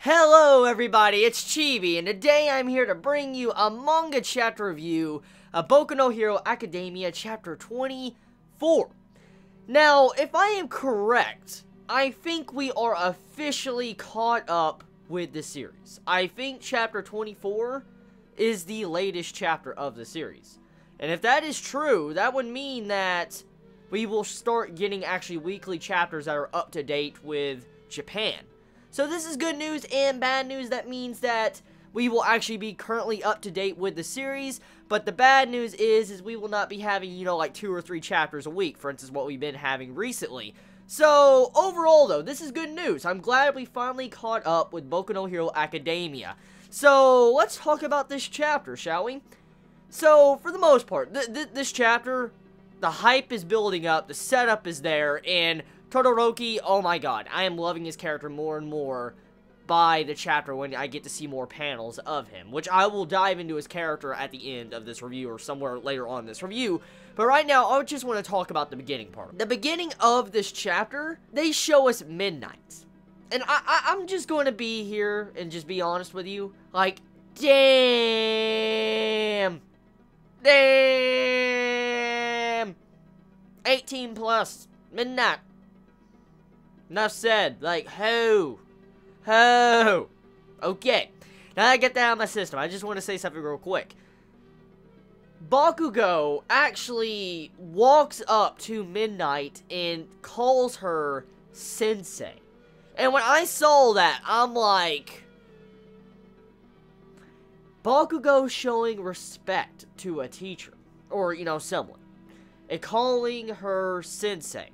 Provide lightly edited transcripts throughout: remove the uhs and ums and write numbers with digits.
Hello everybody, it's Chibi, and today I'm here to bring you a manga chapter review of Boku no Hero Academia chapter 24. Now, if I am correct, I think we are officially caught up with the series. I think chapter 24 is the latest chapter of the series. And if that is true, that would mean that we will start getting actually weekly chapters that are up to date with Japan. So this is good news and bad news. That means that we will actually be currently up to date with the series. But the bad news is we will not be having, like 2 or 3 chapters a week, for instance, what we've been having recently. So, overall though, this is good news. I'm glad we finally caught up with Boku no Hero Academia. So, let's talk about this chapter, shall we? So, for the most part, this chapter, the hype is building up, the setup is there, and Todoroki, oh my god, I am loving his character more and more by the chapter when I get to see more panels of him, which I will dive into his character at the end of this review or somewhere later on in this review. But right now, I just want to talk about the beginning part. The beginning of this chapter, they show us midnight. And I'm just going to be here and just be honest with you. Like, damn. 18 plus. Midnight. Enough said. Like, ho. Okay. Now that I get that out of my system, I just want to say something real quick. Bakugou actually walks up to Midnight and calls her Sensei. And when I saw that, I'm like, Bakugou showing respect to a teacher. Or, someone. And calling her Sensei.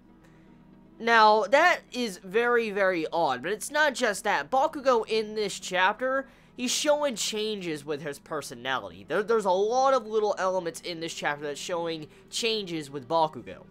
Now, that is very, very odd, but it's not just that. Bakugou in this chapter, he's showing changes with his personality. There's a lot of little elements in this chapter that's showing changes with Bakugou.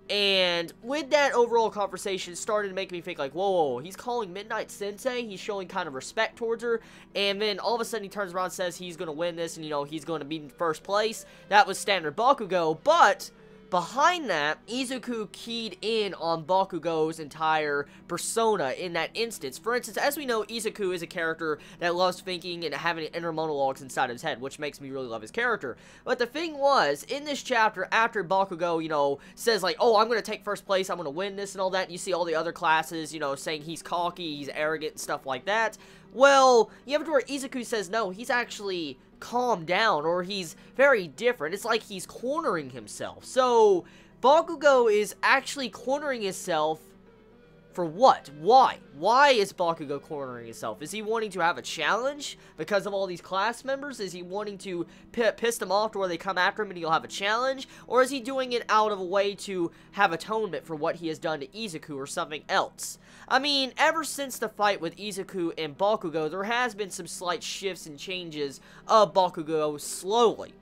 And with that overall conversation, it started to make me think like, whoa, he's calling Midnight Sensei, he's showing kind of respect towards her, and then all of a sudden he turns around and says he's going to win this, and he's going to be in first place. That was standard Bakugou, but behind that, Izuku keyed in on Bakugou's entire persona in that instance. For instance, as we know, Izuku is a character that loves thinking and having inner monologues inside of his head, which makes me really love his character. But the thing was, in this chapter, after Bakugou, says like, oh, I'm going to take first place, I'm going to win this and all that, and you see all the other classes, saying he's cocky, he's arrogant, and stuff like that. Well, you have to where Izuku says, no, he's actually calm down, or he's very different. It's like he's cornering himself. So, Bakugou is actually cornering himself for what? Why? Why is Bakugou cornering himself? Is he wanting to have a challenge because of all these class members? Is he wanting to piss them off to where they come after him and he'll have a challenge? Or is he doing it out of a way to have atonement for what he has done to Izuku or something else? I mean, ever since the fight with Izuku and Bakugou, there has been some slight shifts and changes of Bakugou slowly.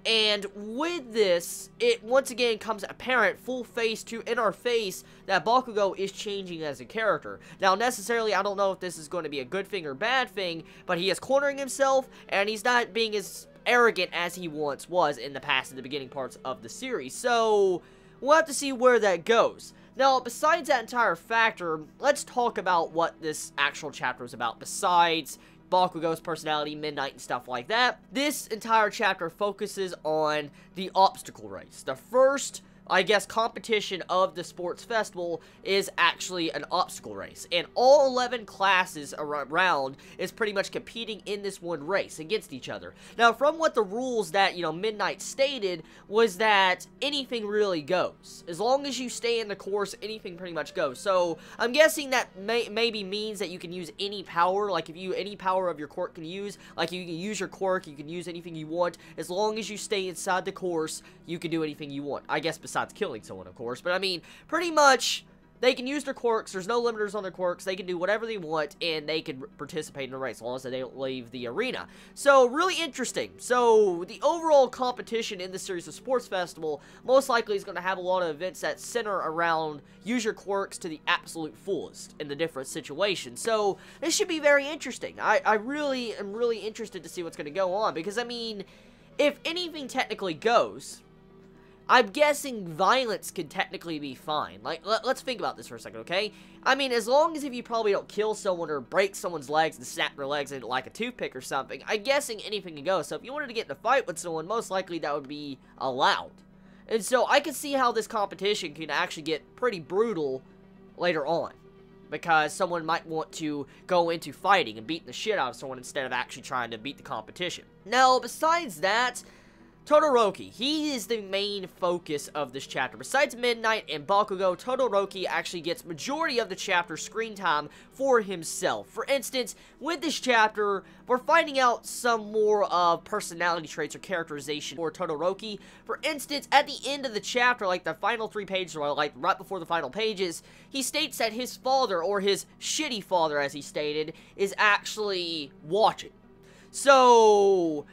And with this, it once again comes apparent, in our face, that Bakugou is changing as a character. Now, necessarily, I don't know if this is going to be a good thing or bad thing, but he is cornering himself, and he's not being as arrogant as he once was in the past, in the beginning parts of the series. So, we'll have to see where that goes. Now, besides that entire factor, let's talk about what this actual chapter is about, besides Bakugou's personality, Midnight, and stuff like that. This entire chapter focuses on the obstacle race. The first, I guess, competition of the sports festival is actually an obstacle race. And all 11 classes around is pretty much competing in this one race against each other. Now, from what the rules that, Midnight stated was that anything really goes. As long as you stay in the course, anything pretty much goes. So, I'm guessing that maybe means that you can use any power. Like, any power of your quirk can use. Like, you can use your quirk, you can use anything you want. As long as you stay inside the course, you can do anything you want. I guess besides killing someone, of course, but I mean, pretty much, they can use their quirks, there's no limiters on their quirks, they can do whatever they want, and they can participate in the race, as long as they don't leave the arena. So, really interesting. So, the overall competition in the series of Sports Festival, most likely is going to have a lot of events that center around use your quirks to the absolute fullest in the different situations. So, this should be very interesting. I really am really interested to see what's going to go on, because, I mean, if anything technically goes, I'm guessing violence could technically be fine. Like, let's think about this for a second, okay? I mean, as long as if you probably don't kill someone or break someone's legs and snap their legs into like a toothpick or something, I'm guessing anything can go. So if you wanted to get in a fight with someone, most likely that would be allowed. And so I can see how this competition can actually get pretty brutal later on, because someone might want to go into fighting and beating the shit out of someone instead of actually trying to beat the competition. Now, besides that, Todoroki, he is the main focus of this chapter. Besides Midnight and Bakugou, Todoroki actually gets majority of the chapter screen time for himself. For instance, with this chapter, we're finding out some more of personality traits or characterization for Todoroki. For instance, at the end of the chapter, like the final 3 pages, or like right before the final pages, he states that his father, or his shitty father as he stated, is actually watching. So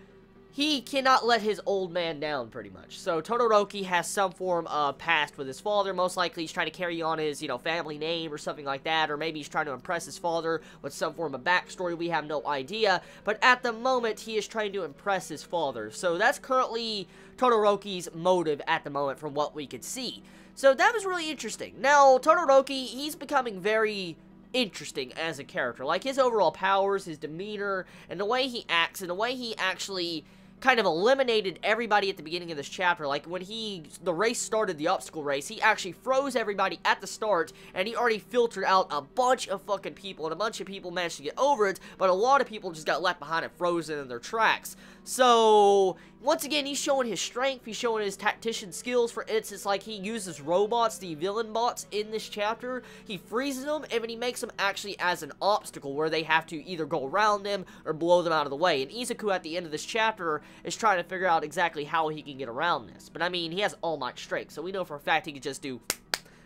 he cannot let his old man down, pretty much. So, Todoroki has some form of past with his father. Most likely, he's trying to carry on his, family name or something like that. Or maybe he's trying to impress his father with some form of backstory. We have no idea. But at the moment, he is trying to impress his father. So, that's currently Todoroki's motive at the moment from what we could see. So, that was really interesting. Now, Todoroki, he's becoming very interesting as a character. Like, his overall powers, his demeanor, and the way he acts, and the way he actually kind of eliminated everybody at the beginning of this chapter. Like, when the race started, the obstacle race, he actually froze everybody at the start, and he already filtered out a bunch of fucking people, and a bunch of people managed to get over it, but a lot of people just got left behind and frozen in their tracks. So, once again, he's showing his strength, he's showing his tactician skills. For instance, like, he uses robots, the villain bots, in this chapter. He freezes them, and then he makes them actually as an obstacle, where they have to either go around them, or blow them out of the way. And Izuku, at the end of this chapter, is trying to figure out exactly how he can get around this. But, I mean, he has All Might strength, so we know for a fact he can just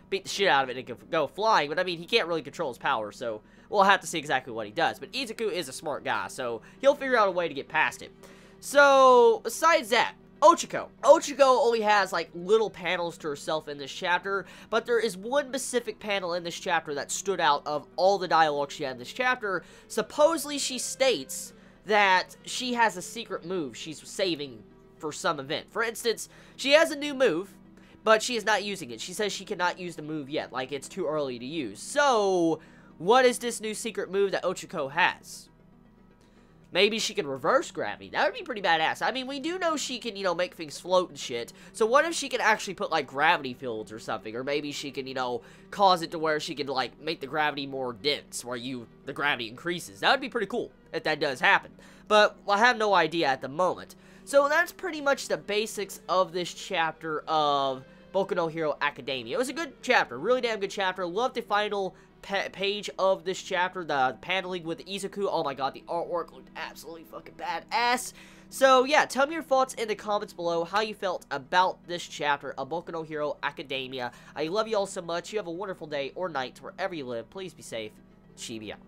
beat the shit out of it and can go flying. But, I mean, he can't really control his power, so we'll have to see exactly what he does. But Izuku is a smart guy, so he'll figure out a way to get past it. So, besides that, Ochako. Ochako only has, like, little panels to herself in this chapter, but there is one specific panel in this chapter that stood out of all the dialogue she had in this chapter. Supposedly, she states that she has a secret move she's saving for some event. For instance, she has a new move, but she is not using it. She says she cannot use the move yet, like it's too early to use. So, what is this new secret move that Ochako has? Maybe she can reverse gravity. That would be pretty badass. I mean, we do know she can, make things float and shit. So what if she can actually put, like, gravity fields or something? Or maybe she can, cause it to where she can, like, make the gravity more dense, where the gravity increases. That would be pretty cool if that does happen. But I have no idea at the moment. So that's pretty much the basics of this chapter of Boku no Hero Academia. It was a good chapter. Really damn good chapter. Loved the final page of this chapter, the paneling with Izuku. Oh my god, the artwork looked absolutely fucking badass. So yeah, tell me your thoughts in the comments below, how you felt about this chapter of Boku no Hero Academia. I love you all so much. You have a wonderful day or night wherever you live. Please be safe. Chibi out.